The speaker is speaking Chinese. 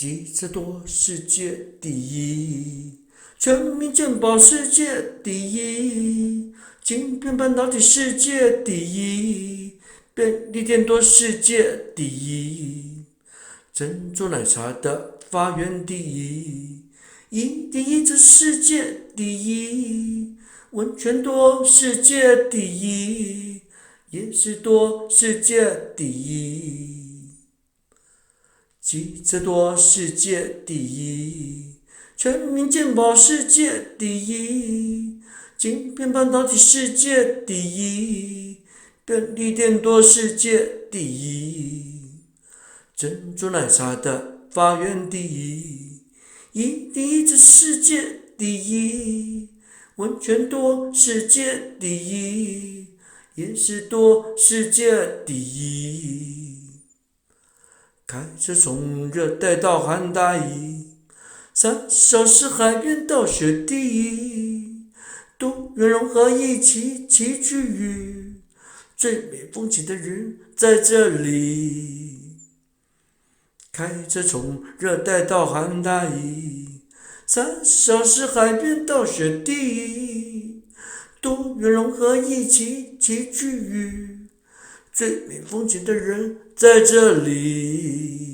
记者多世界第一，全民健保世界第一，晶片半导体世界第一，便利店多世界第一，珍珠奶茶的发源第一，一定一直世界第一，温泉多世界第一，夜市多世界第一。记者多世界第一，全民健保世界第一，晶片半导体世界第一，便利店多世界第一，珍珠奶茶的发源第一，一定一直世界第一，温泉多世界第一，夜市多世界第一。开车从热带到寒带，3小时海边到雪地，多元融合一起齐聚于最美风景的人在这里。开车从热带到寒带，3小时海边到雪地，多元融合一起齐聚于最美风景的人在这里。